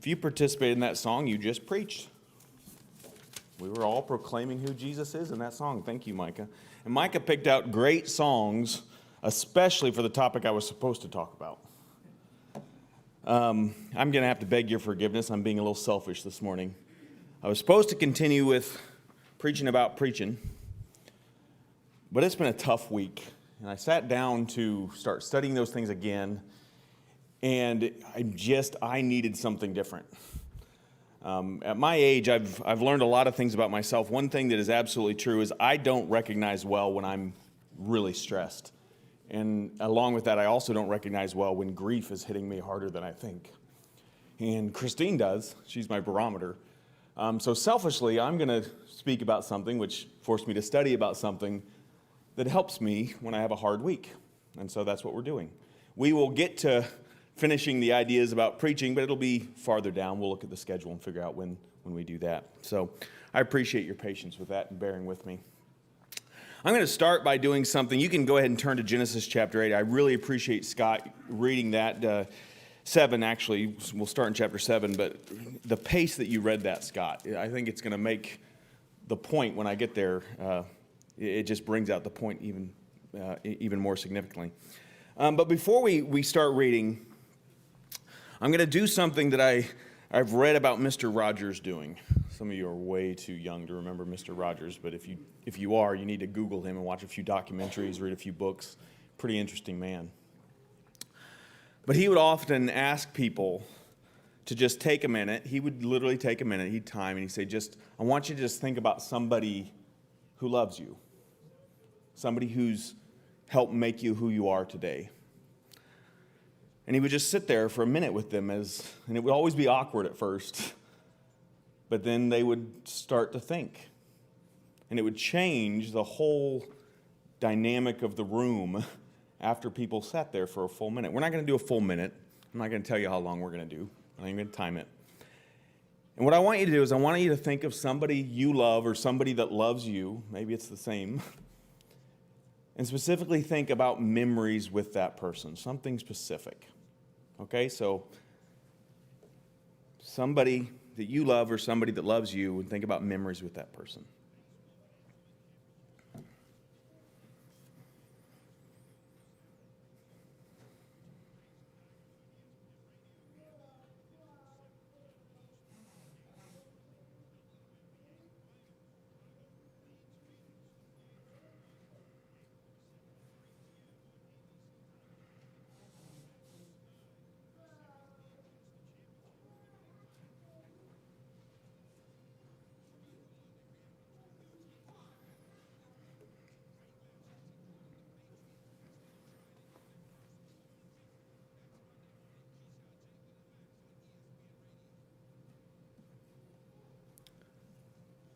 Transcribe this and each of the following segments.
If you participated in that song, you just preached. We were all proclaiming who Jesus is in that song. Thank you, Micah. And Micah picked out great songs, especially for the topic I was supposed to talk about. I'm going to have to beg your forgiveness. I'm being a little selfish this morning. I was supposed to continue with preaching about preaching, but it's been a tough week. And I sat down to start studying those things again, and I needed something different. At my age, I've learned a lot of things about myself. One thing that is absolutely true is I don't recognize well when I'm really stressed. And along with that, I also don't recognize well when grief is hitting me harder than I think. And Christine does. She's my barometer. So selfishly, I'm going to speak about something which forced me to study about something that helps me when I have a hard week. And so that's what we're doing. We will get to finishing the ideas about preaching, but it'll be farther down. We'll look at the schedule and figure out when we do that. So I appreciate your patience with that and bearing with me. I'm going to start by doing something. You can go ahead and turn to Genesis chapter 8. I really appreciate Scott reading that. 7, actually. We'll start in chapter 7, but the pace that you read that, Scott, I think it's going to make the point when I get there. It just brings out the point even more significantly. But before we start reading, I'm going to do something that I've read about Mr. Rogers doing. Some of you are way too young to remember Mr. Rogers, but if you are, you need to Google him and watch a few documentaries, read a few books. Pretty interesting man. But he would often ask people to just take a minute. He would literally take a minute. He'd time, and he'd say, I want you to just think about somebody who loves you. Somebody who's helped make you who you are today. And he would just sit there for a minute with them, and it would always be awkward at first, but then they would start to think. And it would change the whole dynamic of the room after people sat there for a full minute. We're not going to do a full minute. I'm not going to tell you how long we're going to do. I'm not even going to time it. And what I want you to do is I want you to think of somebody you love or somebody that loves you. Maybe it's the same. And specifically think about memories with that person, something specific. Okay, so somebody that you love or somebody that loves you, and think about memories with that person.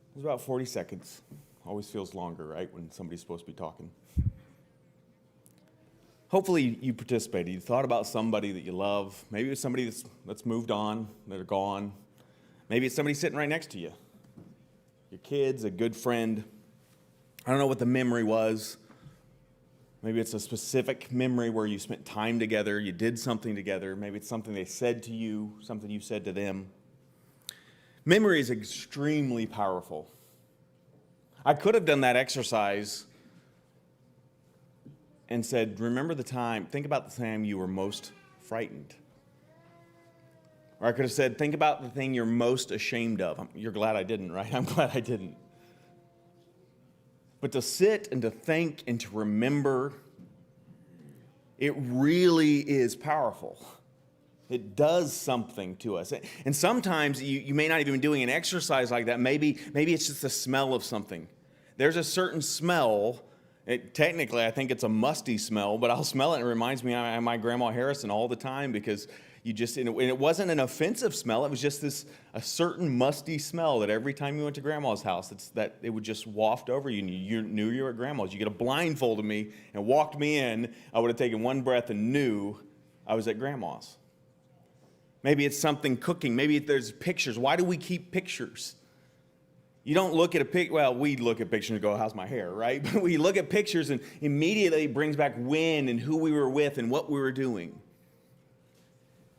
It was about 40 seconds. Always feels longer, right, when somebody's supposed to be talking. Hopefully you participated. You thought about somebody that you love. Maybe it's somebody that's moved on, that are gone. Maybe it's somebody sitting right next to you. Your kids, a good friend. I don't know what the memory was. Maybe it's a specific memory where you spent time together, you did something together. Maybe it's something they said to you, something you said to them. Memory is extremely powerful. I could have done that exercise and said, think about the time you were most frightened. Or I could have said, think about the thing you're most ashamed of. You're glad I didn't, right? I'm glad I didn't. But to sit and to think and to remember, it really is powerful. It does something to us. And sometimes you may not even be doing an exercise like that. Maybe it's just the smell of something. There's a certain smell. Technically, I think it's a musty smell, but I'll smell it and it reminds me of my Grandma Harrison all the time because and it wasn't an offensive smell. It was just a certain musty smell that every time you went to Grandma's house, that it would just waft over you and you knew you were at Grandma's. You could have blindfolded me and walked me in. I would have taken one breath and knew I was at Grandma's. Maybe it's something cooking. Maybe there's pictures. Why do we keep pictures? You don't look at a picture. Well, we look at pictures and go, how's my hair, right? But we look at pictures and immediately it brings back when and who we were with and what we were doing.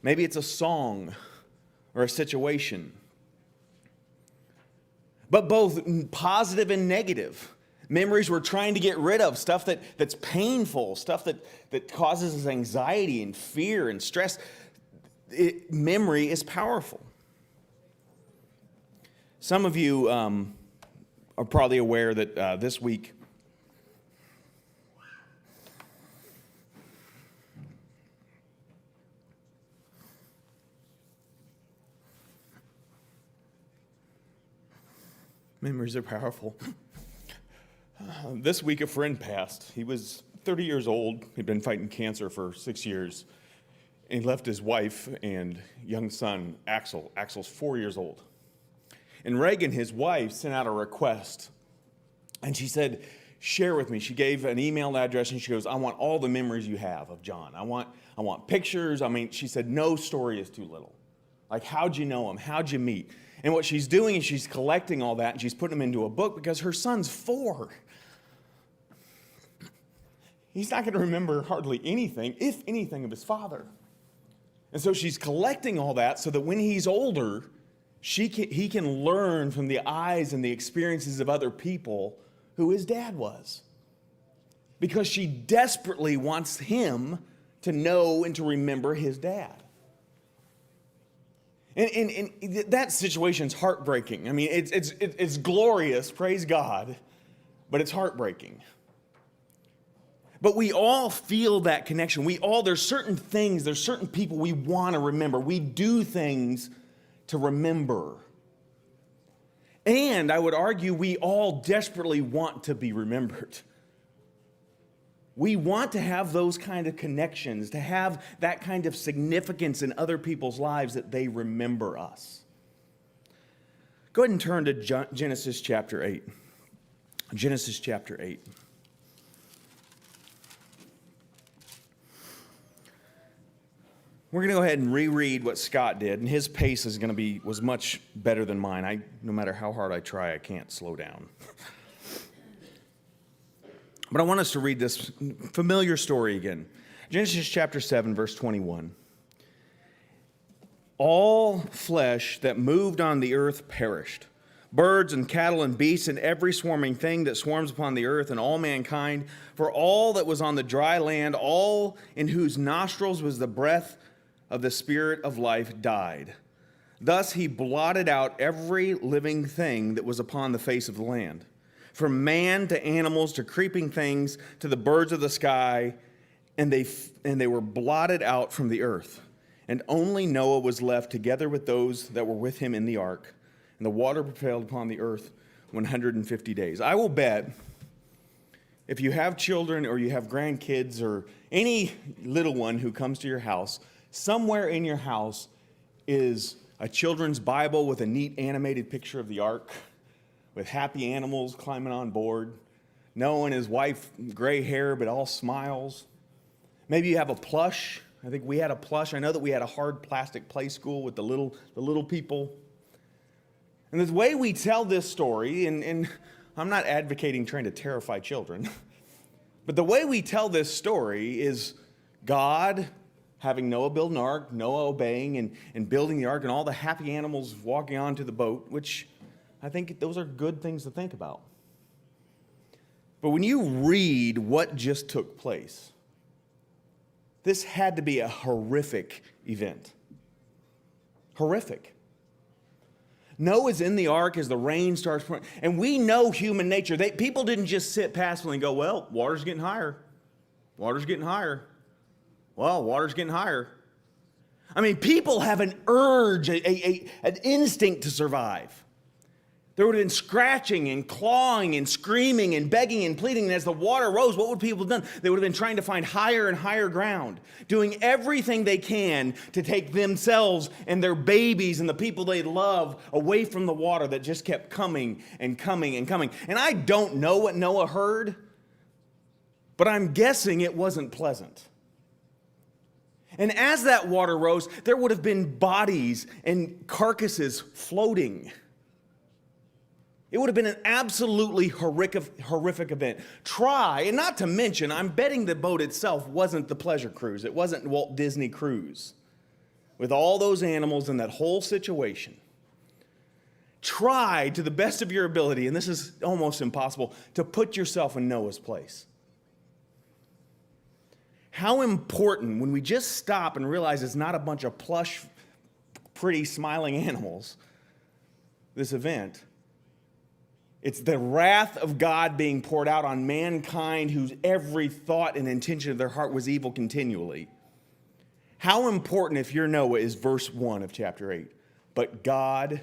Maybe it's a song or a situation. But both positive and negative. Memories we're trying to get rid of, stuff that's painful, stuff that causes us anxiety and fear and stress. Memory is powerful. Some of you are probably aware that this week, memories are powerful. This week a friend passed. He was 30 years old. He'd been fighting cancer for 6 years. And he left his wife and young son, Axel. Axel's 4 years old. And Reagan, his wife, sent out a request. And she said, share with me. She gave an email address and she goes, I want all the memories you have of John. I want pictures. She said, no story is too little. Like, how'd you know him? How'd you meet? And what she's doing is she's collecting all that and she's putting them into a book because her son's 4. He's not going to remember hardly anything, if anything, of his father. And so she's collecting all that so that when he's older, he can learn from the eyes and the experiences of other people who his dad was. Because she desperately wants him to know and to remember his dad. And that situation's heartbreaking. It's glorious, praise God, but it's heartbreaking. But we all feel that connection. There's certain things, there's certain people we want to remember. We do things to remember. And I would argue we all desperately want to be remembered. We want to have those kind of connections, to have that kind of significance in other people's lives that they remember us. Go ahead and turn to Genesis chapter 8. Genesis chapter 8. We're going to go ahead and reread what Scott did, and his pace was much better than mine. No matter how hard I try, I can't slow down. But I want us to read this familiar story again. Genesis chapter 7, verse 21. All flesh that moved on the earth perished. Birds and cattle and beasts and every swarming thing that swarms upon the earth and all mankind, for all that was on the dry land, all in whose nostrils was the breath of the Spirit of life, died. Thus he blotted out every living thing that was upon the face of the land, from man to animals to creeping things to the birds of the sky, and they were blotted out from the earth. And only Noah was left together with those that were with him in the ark, and the water prevailed upon the earth 150 days. I will bet if you have children or you have grandkids or any little one who comes to your house, somewhere in your house is a children's Bible with a neat animated picture of the ark, with happy animals climbing on board, Noah and his wife, gray hair, but all smiles. Maybe you have a plush. I think we had a plush. I know that we had a hard plastic play school with the little people. And the way we tell this story, and I'm not advocating trying to terrify children, but the way we tell this story is God having Noah build an ark, Noah obeying and building the ark, and all the happy animals walking onto the boat, which I think those are good things to think about. But when you read what just took place, this had to be a horrific event. Horrific. Noah's in the ark as the rain starts pouring, and we know human nature. People didn't just sit passively and go, well, water's getting higher. Water's getting higher. Well, water's getting higher. People have an urge, an instinct to survive. There would have been scratching and clawing and screaming and begging and pleading. And as the water rose, what would people have done? They would have been trying to find higher and higher ground, doing everything they can to take themselves and their babies and the people they love away from the water that just kept coming and coming and coming. And I don't know what Noah heard, but I'm guessing it wasn't pleasant. And as that water rose, there would have been bodies and carcasses floating. It would have been an absolutely horrific event. And not to mention, I'm betting the boat itself wasn't the pleasure cruise. It wasn't Walt Disney Cruise. with all those animals and that whole situation, try to the best of your ability, and this is almost impossible, to put yourself in Noah's place. How important, when we just stop and realize it's not a bunch of plush, pretty, smiling animals, this event, it's the wrath of God being poured out on mankind whose every thought and intention of their heart was evil continually. How important, if you're Noah, is verse 1 of chapter 8. But God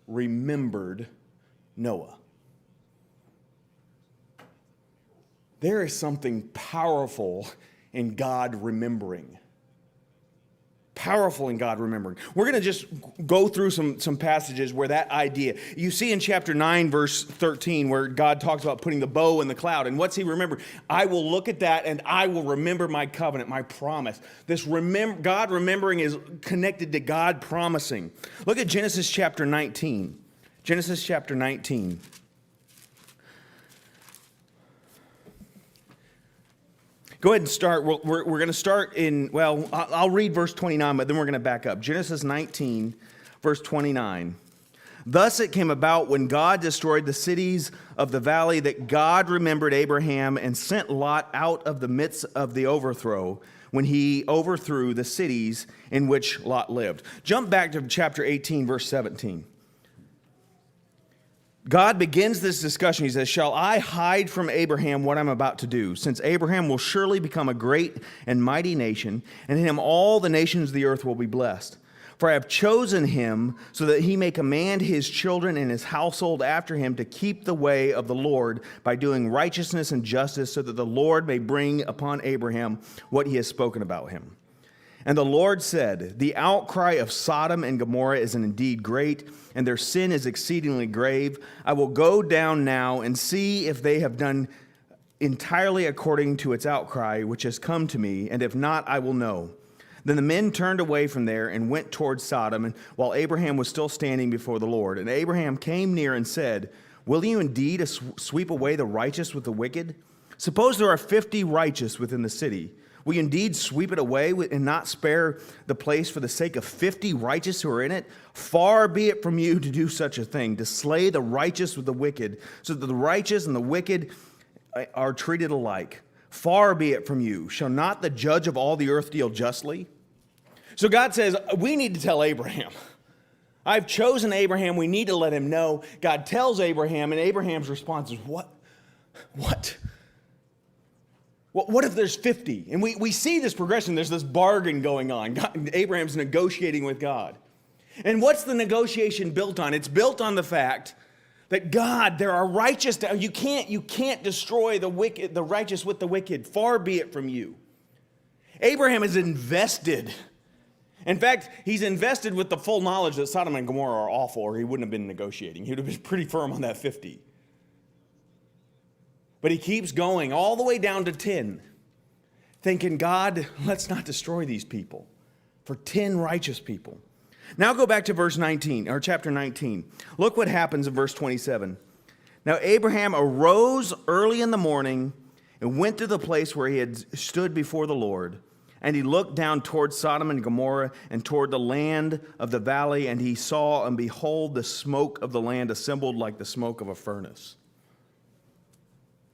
remembered Noah. There is something powerful in God remembering. Powerful in God remembering. We're going to just go through some passages where that idea, you see in chapter 9, verse 13, where God talks about putting the bow in the cloud. And what's he remember? I will look at that and I will remember my covenant, my promise. God remembering is connected to God promising. Look at Genesis chapter 19. Genesis chapter 19. Go ahead and start. We're going to start in, well, I'll read verse 29, but then we're going to back up. Genesis 19, verse 29. Thus it came about when God destroyed the cities of the valley that God remembered Abraham and sent Lot out of the midst of the overthrow when he overthrew the cities in which Lot lived. Jump back to chapter 18, verse 17. God begins this discussion. He says, shall I hide from Abraham what I'm about to do? Since Abraham will surely become a great and mighty nation, and in him all the nations of the earth will be blessed. For I have chosen him so that he may command his children and his household after him to keep the way of the Lord by doing righteousness and justice, so that the Lord may bring upon Abraham what he has spoken about him. And the Lord said, the outcry of Sodom and Gomorrah is indeed great, and their sin is exceedingly grave. I will go down now and see if they have done entirely according to its outcry, which has come to me, and if not, I will know. Then the men turned away from there and went towards Sodom, and while Abraham was still standing before the Lord. And Abraham came near and said, will you indeed sweep away the righteous with the wicked? Suppose there are 50 righteous within the city. Will you indeed sweep it away and not spare the place for the sake of 50 righteous who are in it? Far be it from you to do such a thing, to slay the righteous with the wicked, so that the righteous and the wicked are treated alike. Far be it from you. Shall not the judge of all the earth deal justly? So God says, we need to tell Abraham. I've chosen Abraham. We need to let him know. God tells Abraham, and Abraham's response is, what? What if there's 50? And we see this progression. There's this bargain going on. Abraham's negotiating with God. And what's the negotiation built on? It's built on the fact that God, there are righteous. You can't destroy the wicked, the righteous with the wicked. Far be it from you. Abraham is invested. In fact, he's invested with the full knowledge that Sodom and Gomorrah are awful, or he wouldn't have been negotiating. He would have been pretty firm on that 50. But he keeps going all the way down to 10, thinking, God, let's not destroy these people for 10 righteous people. Now go back to verse 19, or chapter 19. Look what happens in verse 27. Now Abraham arose early in the morning and went to the place where he had stood before the Lord. And he looked down toward Sodom and Gomorrah and toward the land of the valley, and he saw, and behold, the smoke of the land assembled like the smoke of a furnace.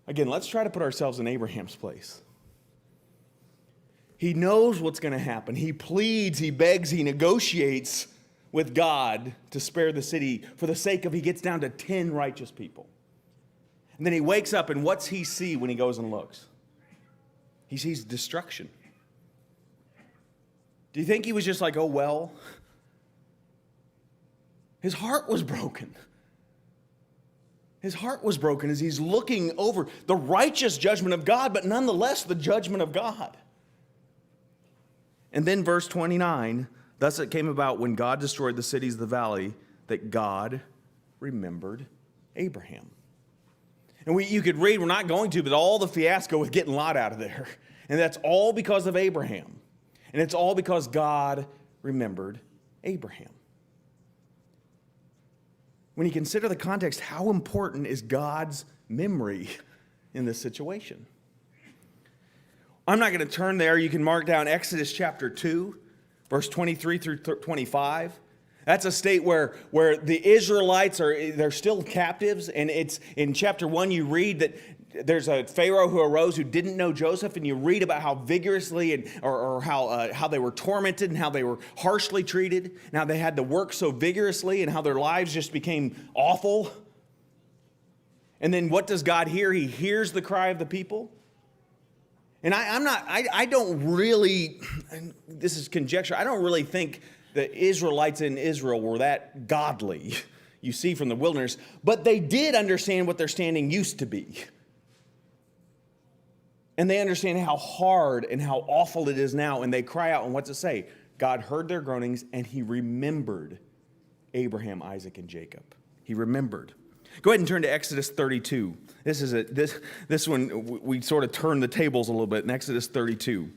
Again, let's try to put ourselves in Abraham's place. He knows what's going to happen. He pleads, he begs, he negotiates with God to spare the city for the sake of he gets down to 10 righteous people. And then he wakes up, and what's he see when he goes and looks? He sees destruction. Do you think he was just like, oh, well? His heart was broken. His heart was broken as he's looking over the righteous judgment of God, but nonetheless the judgment of God. And then verse 29, thus it came about when God destroyed the cities of the valley that God remembered Abraham. And you could read, we're not going to, but all the fiasco with getting Lot out of there. And that's all because of Abraham. And it's all because God remembered Abraham. When you consider the context, how important is God's memory in this situation? I'm not going to turn there. You can mark down Exodus chapter 2. Verse 23 through 25. That's a state where the Israelites they're still captives. And it's in chapter 1, you read that there's a Pharaoh who arose who didn't know Joseph, and you read about how vigorously or how they were tormented and how they were harshly treated, and how they had to work so vigorously and how their lives just became awful. And then what does God hear? He hears the cry of the people. And I don't really, this is conjecture, I don't really think the Israelites in Israel were that godly, you see from the wilderness, but they did understand what their standing used to be. And they understand how hard and how awful it is now, and they cry out, and what's it say? God heard their groanings, and he remembered Abraham, Isaac, and Jacob. He remembered. Go ahead and turn to Exodus 32. This one, we sort of turn the tables a little bit in Exodus 32.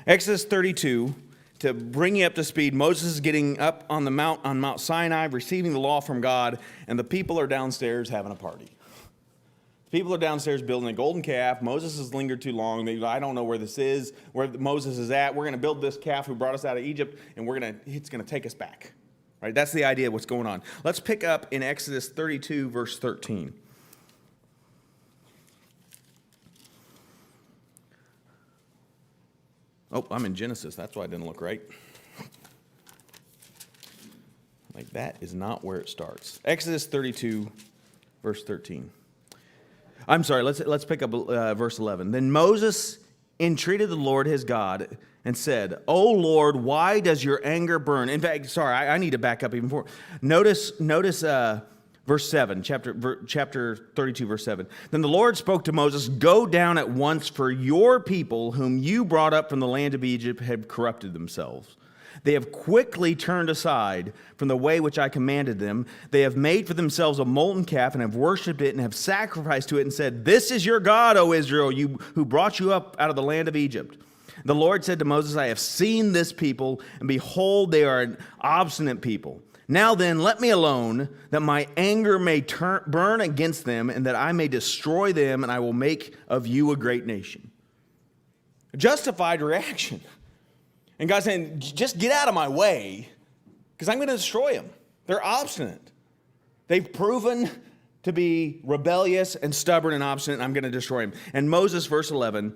Exodus 32, to bring you up to speed, Moses is getting up on Mount Sinai, receiving the law from God, and the people are downstairs having a party. People are downstairs building a golden calf. Moses has lingered too long. I don't know where this is, where Moses is at. We're going to build this calf who brought us out of Egypt, and it's going to take us back. Right? That's the idea of what's going on. Let's pick up in Exodus 32, verse 13. Oh, I'm in Genesis. That's why it didn't look right. Like, that is not where it starts. Exodus 32, verse 13. I'm sorry, let's pick up verse 11. Then Moses entreated the Lord his God and said, "O Lord, why does your anger burn?" In fact, sorry, I need to back up even more. Notice verse 7, chapter 32, verse 7. Then the Lord spoke to Moses, "Go down at once, for your people whom you brought up from the land of Egypt have corrupted themselves. They have quickly turned aside from the way which I commanded them. They have made for themselves a molten calf and have worshipped it and have sacrificed to it and said, 'This is your God, O Israel, who brought you up out of the land of Egypt.' The Lord said to Moses, 'I have seen this people, and behold, they are an obstinate people. Now then, let me alone, that my anger may burn against them, and that I may destroy them, and I will make of you a great nation.'" A justified reaction. And God's saying, just get out of my way, because I'm going to destroy them. They're obstinate. They've proven to be rebellious and stubborn and obstinate, and I'm going to destroy them. And Moses, verse 11,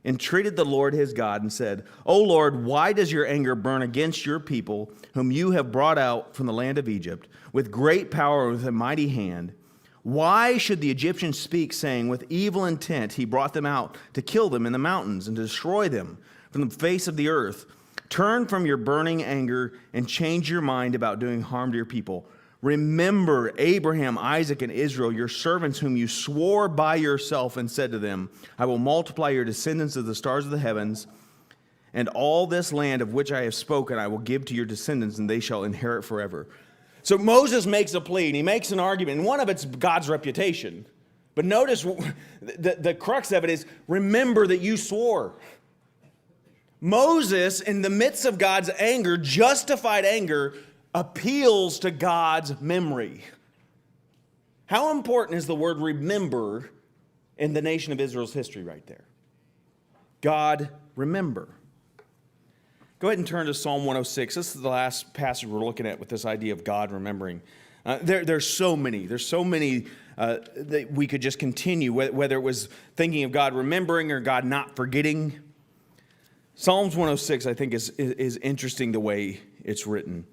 entreated the Lord his God and said, "O Lord, why does your anger burn against your people, whom you have brought out from the land of Egypt, with great power and with a mighty hand? Why should the Egyptians speak, saying, 'With evil intent he brought them out to kill them in the mountains and to destroy them from the face of the earth'? Turn from your burning anger and change your mind about doing harm to your people. Remember Abraham, Isaac, and Israel, your servants whom you swore by yourself and said to them, 'I will multiply your descendants as the stars of the heavens, and all this land of which I have spoken I will give to your descendants, and they shall inherit forever.'" So Moses makes a plea, and he makes an argument, and one of it's God's reputation. But notice the crux of it is, remember that you swore. Moses, in the midst of God's anger, justified anger, appeals to God's memory. How important is the word remember in the nation of Israel's history right there? God, remember. Go ahead and turn to Psalm 106. This is the last passage we're looking at with this idea of God remembering. There's so many that we could just continue, whether it was thinking of God remembering or God not forgetting. Psalms 106, I think, is interesting the way it's written.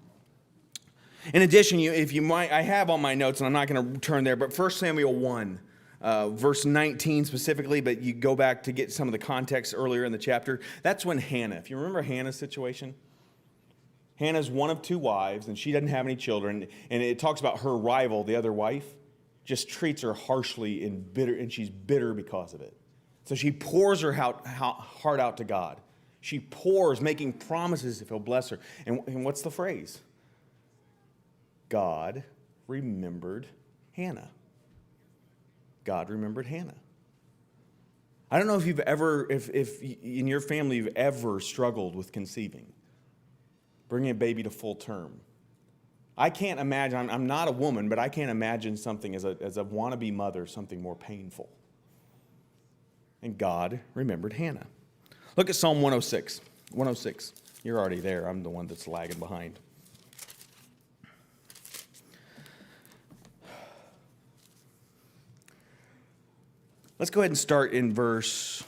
In addition, if you might, I have on my notes, and I'm not going to turn there, but 1 Samuel 1, verse 19 specifically, but you go back to get some of the context earlier in the chapter. That's when Hannah, if you remember Hannah's situation, Hannah's one of two wives, and she doesn't have any children, and it talks about her rival, the other wife, just treats her harshly and she's bitter because of it. So she pours her heart out to God. She pours, making promises if he'll bless her. And what's the phrase? God remembered Hannah. God remembered Hannah. I don't know if you've ever, if in your family you've ever struggled with conceiving, bringing a baby to full term. I can't imagine, I'm not a woman, but I can't imagine something as a wannabe mother, something more painful. And God remembered Hannah. Look at Psalm 106. 106. You're already there. I'm the one that's lagging behind. Let's go ahead and start in verse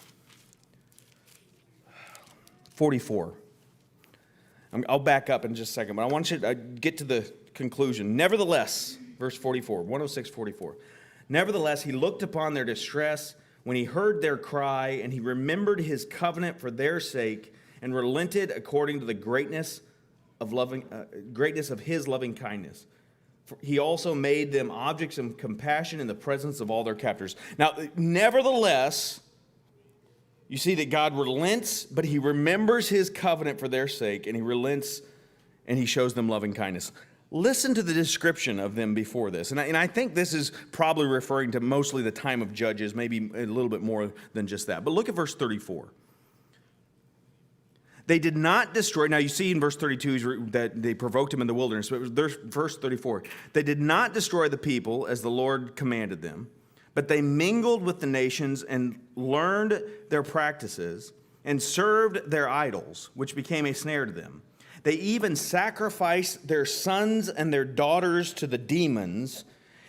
44. I'll back up in just a second, but I want you to get to the conclusion. Nevertheless, verse 44, 106:44. Nevertheless, he looked upon their distress when he heard their cry, and he remembered his covenant for their sake, and relented according to the greatness of his loving kindness. He also made them objects of compassion in the presence of all their captors. Now, nevertheless, you see that God relents, but he remembers his covenant for their sake, and he relents, and he shows them loving kindness. Listen to the description of them before this. And I think this is probably referring to mostly the time of Judges, maybe a little bit more than just that. But look at verse 34. They did not destroy. Now you see in verse 32 that they provoked him in the wilderness. But verse 34. They did not destroy the people as the Lord commanded them, but they mingled with the nations and learned their practices and served their idols, which became a snare to them. They even sacrificed their sons and their daughters to the demons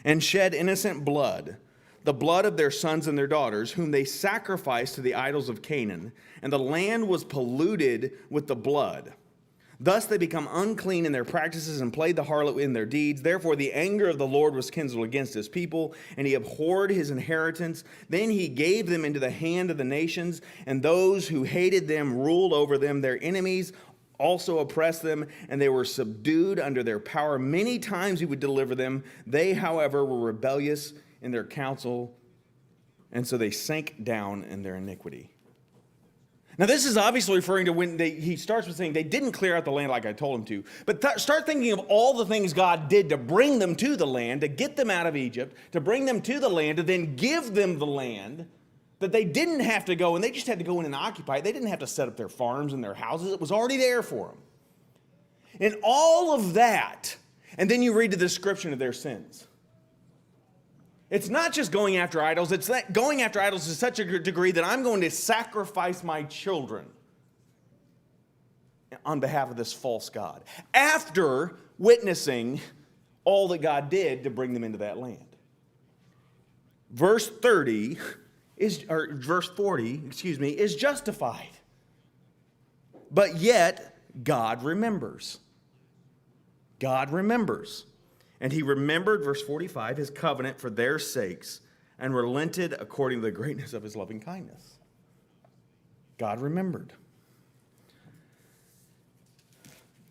and shed innocent blood, the blood of their sons and their daughters, whom they sacrificed to the idols of Canaan, and the land was polluted with the blood. Thus they become unclean in their practices and played the harlot in their deeds. Therefore the anger of the Lord was kindled against his people, and he abhorred his inheritance. Then he gave them into the hand of the nations, and those who hated them ruled over them. Their enemies also oppressed them, and they were subdued under their power. Many times he would deliver them. They, however, were rebellious in their counsel, and so they sank down in their iniquity. Now, this is obviously referring to when he starts with saying they didn't clear out the land like I told them to. But start thinking of all the things God did to bring them to the land, to get them out of Egypt, to bring them to the land, to then give them the land that they didn't have to go, and they just had to go in and occupy it. They didn't have to set up their farms and their houses. It was already there for them. And all of that, and then you read the description of their sins. It's not just going after idols. It's that going after idols to such a degree that I'm going to sacrifice my children on behalf of this false god, after witnessing all that God did to bring them into that land. Verse 40 is justified. But yet God remembers. God remembers. And he remembered, verse 45, his covenant for their sakes, and relented according to the greatness of his loving kindness. God remembered.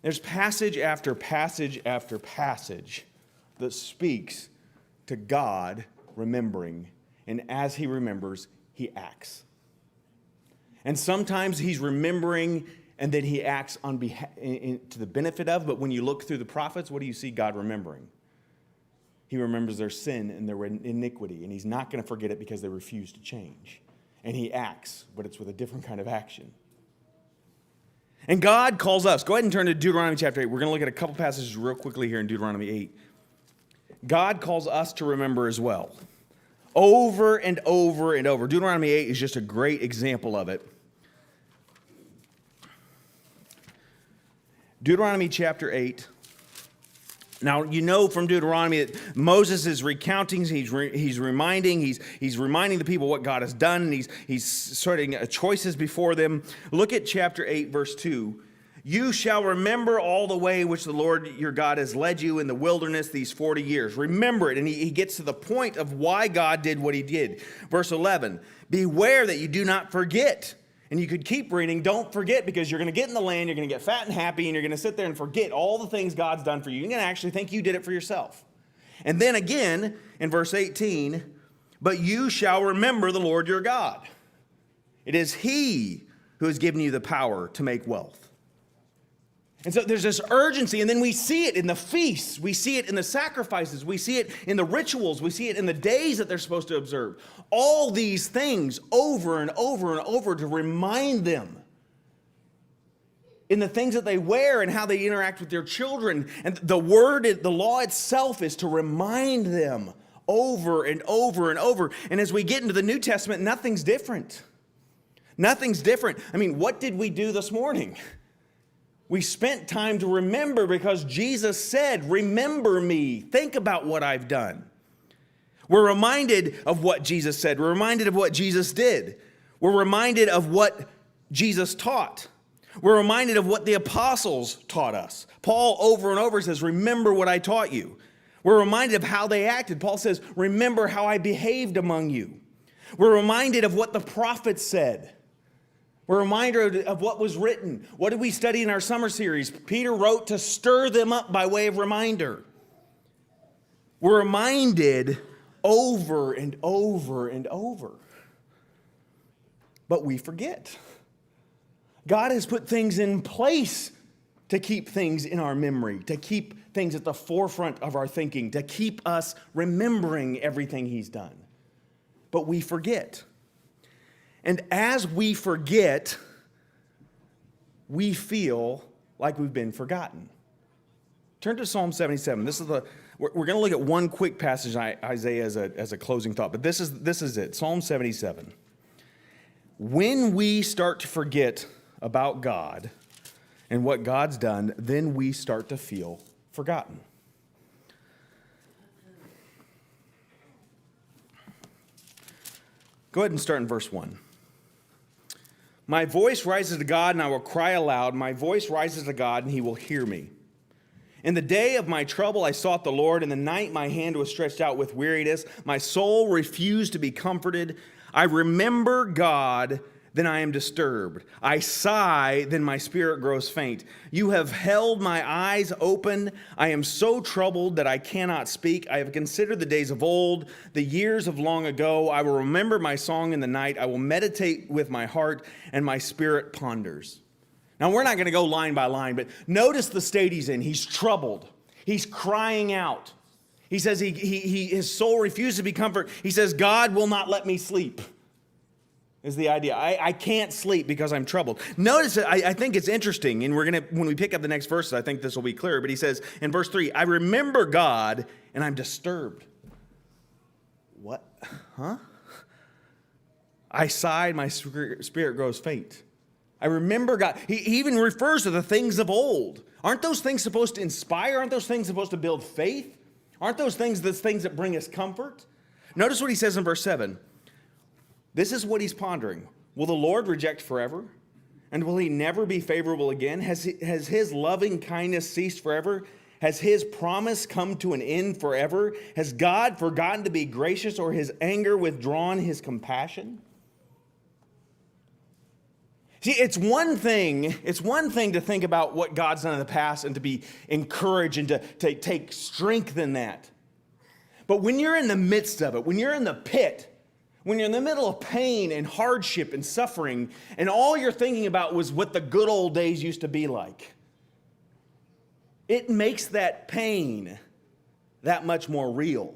There's passage after passage after passage that speaks to God remembering. And as he remembers, he acts. And sometimes he's remembering and then he acts on behalf, to the benefit of. But when you look through the prophets, what do you see God remembering? He remembers their sin and their iniquity, and he's not going to forget it because they refuse to change. And he acts, but it's with a different kind of action. And God calls us. Go ahead and turn to Deuteronomy chapter 8. We're going to look at a couple passages real quickly here in Deuteronomy 8. God calls us to remember as well. Over and over and over. Deuteronomy 8 is just a great example of it. Deuteronomy chapter 8. Now, you know from Deuteronomy that Moses is recounting, he's reminding the people what God has done, and he's sorting choices before them. Look at chapter 8, verse 2. You shall remember all the way which the Lord your God has led you in the wilderness these 40 years. Remember it. And he gets to the point of why God did what he did. Verse 11, beware that you do not forget. And you could keep reading, don't forget, because you're going to get in the land, you're going to get fat and happy, and you're going to sit there and forget all the things God's done for you. You're going to actually think you did it for yourself. And then again, in verse 18, but you shall remember the Lord your God. It is he who has given you the power to make wealth. And so there's this urgency, and then we see it in the feasts. We see it in the sacrifices. We see it in the rituals. We see it in the days that they're supposed to observe. All these things over and over and over to remind them. In the things that they wear and how they interact with their children. And the law itself is to remind them over and over and over. And as we get into the New Testament, nothing's different. Nothing's different. I mean, what did we do this morning? We spent time to remember because Jesus said, remember me. Think about what I've done. We're reminded of what Jesus said. We're reminded of what Jesus did. We're reminded of what Jesus taught. We're reminded of what the apostles taught us. Paul over and over says, remember what I taught you. We're reminded of how they acted. Paul says, remember how I behaved among you. We're reminded of what the prophets said. We're reminded of what was written. What did we study in our summer series? Peter wrote to stir them up by way of reminder. We're reminded over and over and over. But we forget. God has put things in place to keep things in our memory, to keep things at the forefront of our thinking, to keep us remembering everything He's done. But we forget. And as we forget, we feel like we've been forgotten. Turn to Psalm 77. We're going to look at one quick passage in Isaiah as a closing thought, but this is it. Psalm 77. When we start to forget about God and what God's done, then we start to feel forgotten. Go ahead and start in verse 1. My voice rises to God, and I will cry aloud. My voice rises to God, and He will hear me. In the day of my trouble, I sought the Lord. In the night, my hand was stretched out with weariness. My soul refused to be comforted. I remember God, then I am disturbed. I sigh, then my spirit grows faint. You have held my eyes open. I am so troubled that I cannot speak. I have considered the days of old, the years of long ago. I will remember my song in the night. I will meditate with my heart, and my spirit ponders. Now, we're not going to go line by line, but notice the state he's in. He's troubled. He's crying out. He says his soul refused to be comforted. He says, God will not let me sleep. Is the idea. I can't sleep because I'm troubled. Notice, I think it's interesting, and when we pick up the next verses, I think this will be clear, but he says in verse 3, I remember God, and I'm disturbed. What? Huh? I sighed, my spirit grows faint. I remember God. He even refers to the things of old. Aren't those things supposed to inspire? Aren't those things supposed to build faith? Aren't those things the things that bring us comfort? Notice what he says in verse 7. This is what he's pondering. Will the Lord reject forever? And will He never be favorable again? Has His loving kindness ceased forever? Has His promise come to an end forever? Has God forgotten to be gracious, or His anger withdrawn His compassion? See, it's one thing to think about what God's done in the past and to be encouraged and to take strength in that. But when you're in the midst of it, when you're in the pit, when you're in the middle of pain and hardship and suffering, and all you're thinking about was what the good old days used to be like, it makes that pain that much more real.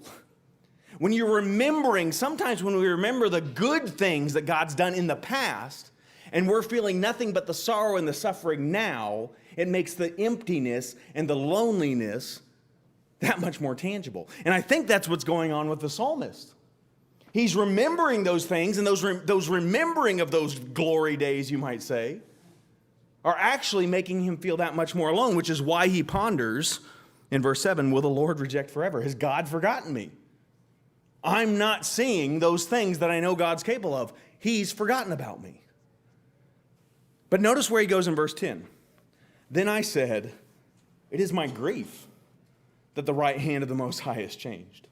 When you're remembering, sometimes when we remember the good things that God's done in the past, and we're feeling nothing but the sorrow and the suffering now, it makes the emptiness and the loneliness that much more tangible. And I think that's what's going on with the psalmist. He's remembering those things, and those remembering of those glory days, you might say, are actually making him feel that much more alone, which is why he ponders in verse 7, will the Lord reject forever? Has God forgotten me? I'm not seeing those things that I know God's capable of. He's forgotten about me. But notice where he goes in verse 10. Then I said, it is my grief that the right hand of the Most High has changed.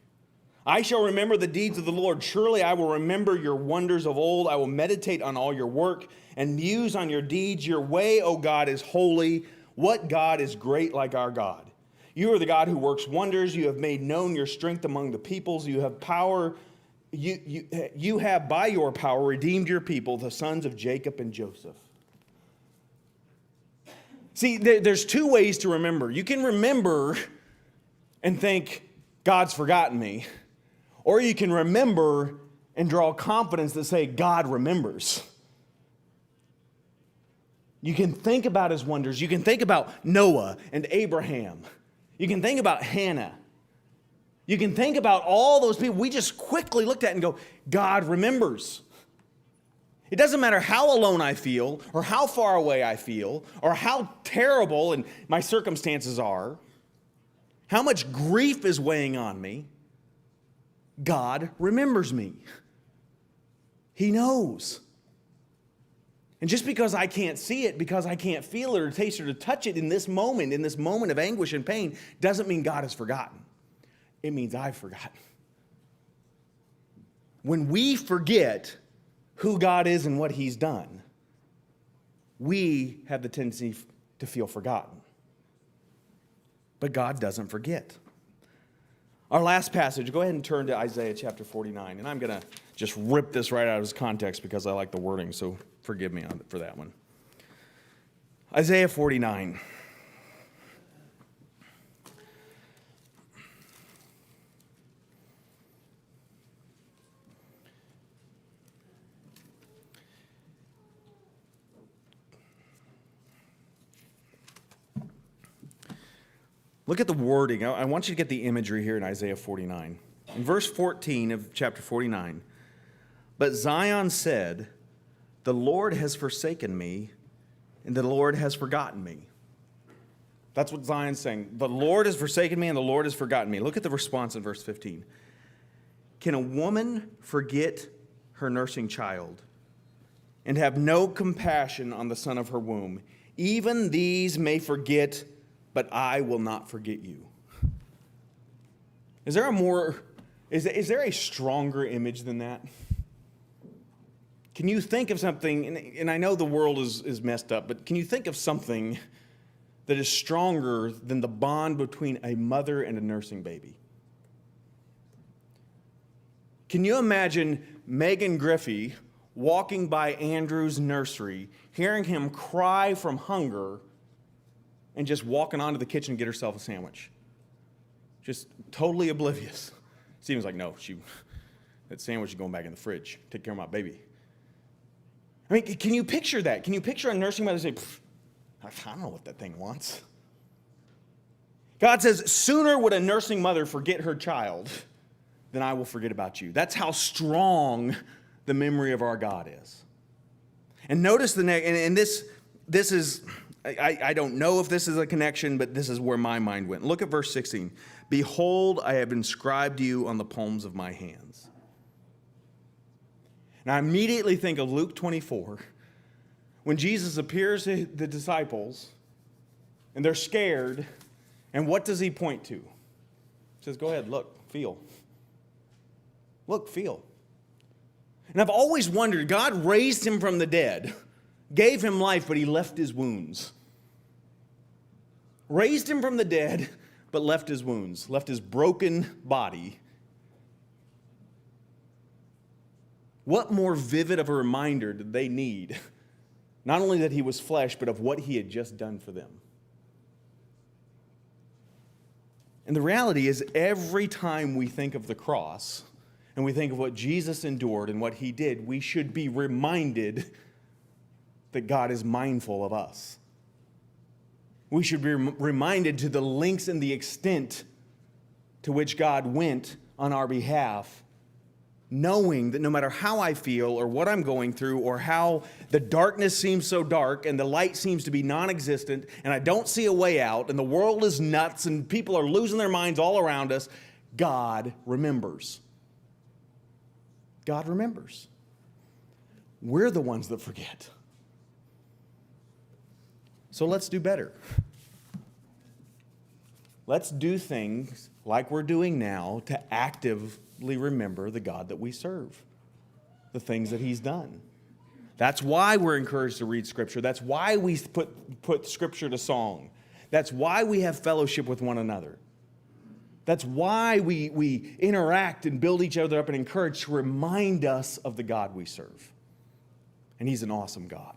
I shall remember the deeds of the Lord. Surely I will remember your wonders of old. I will meditate on all your work and muse on your deeds. Your way, O God, is holy. What God is great like our God? You are the God who works wonders. You have made known your strength among the peoples. You have power. You have by your power redeemed your people, the sons of Jacob and Joseph. See, there's two ways to remember. You can remember and think, God's forgotten me. Or you can remember and draw confidence that say, God remembers. You can think about His wonders. You can think about Noah and Abraham. You can think about Hannah. You can think about all those people we just quickly looked at and go, God remembers. It doesn't matter how alone I feel, or how far away I feel, or how terrible and my circumstances are, how much grief is weighing on me. God remembers me. He knows. And just because I can't see it, because I can't feel it or taste it or touch it in this moment of anguish and pain, doesn't mean God has forgotten. It means I've forgotten. When we forget who God is and what He's done, we have the tendency to feel forgotten. But God doesn't forget. Our last passage, go ahead and turn to Isaiah chapter 49. And I'm going to just rip this right out of its context because I like the wording, so forgive me for that one. Isaiah 49. Look at the wording. I want you to get the imagery here in Isaiah 49. In verse 14 of chapter 49, but Zion said, the Lord has forsaken me, and the Lord has forgotten me. That's what Zion's saying. The Lord has forsaken me, and the Lord has forgotten me. Look at the response in verse 15. Can a woman forget her nursing child and have no compassion on the son of her womb? Even these may forget, but I will not forget you. Is there a stronger image than that? Can you think of something, and I know the world is messed up, but can you think of something that is stronger than the bond between a mother and a nursing baby? Can you imagine Megan Griffey walking by Andrew's nursery, hearing him cry from hunger, and just walking onto the kitchen and get herself a sandwich? Just totally oblivious. Stephen's like, no, that sandwich is going back in the fridge. Take care of my baby. I mean, can you picture that? Can you picture a nursing mother say, I don't know what that thing wants? God says, sooner would a nursing mother forget her child than I will forget about you. That's how strong the memory of our God is. And notice the next, and this is, I don't know if this is a connection, but this is where my mind went. Look at verse 16. Behold, I have inscribed you on the palms of my hands. And I immediately think of Luke 24, when Jesus appears to the disciples, and they're scared, and what does he point to? He says, go ahead, look, feel. Look, feel. And I've always wondered, God raised him from the dead, gave him life, but he left his wounds. Raised him from the dead, but left his wounds, left his broken body. What more vivid of a reminder did they need? Not only that he was flesh, but of what he had just done for them. And the reality is, every time we think of the cross, and we think of what Jesus endured and what he did, we should be reminded that God is mindful of us. We should be reminded to the lengths and the extent to which God went on our behalf, knowing that no matter how I feel or what I'm going through or how the darkness seems so dark and the light seems to be non-existent and I don't see a way out and the world is nuts and people are losing their minds all around us, God remembers. God remembers. We're the ones that forget. So let's do better. Let's do things like we're doing now to actively remember the God that we serve, the things that he's done. That's why we're encouraged to read Scripture. That's why we put Scripture to song. That's why we have fellowship with one another. That's why we interact and build each other up and encourage to remind us of the God we serve. And he's an awesome God.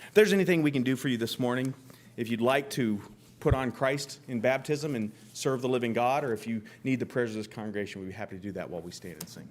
If there's anything we can do for you this morning, if you'd like to put on Christ in baptism and serve the living God, or if you need the prayers of this congregation, we'd be happy to do that while we stand and sing.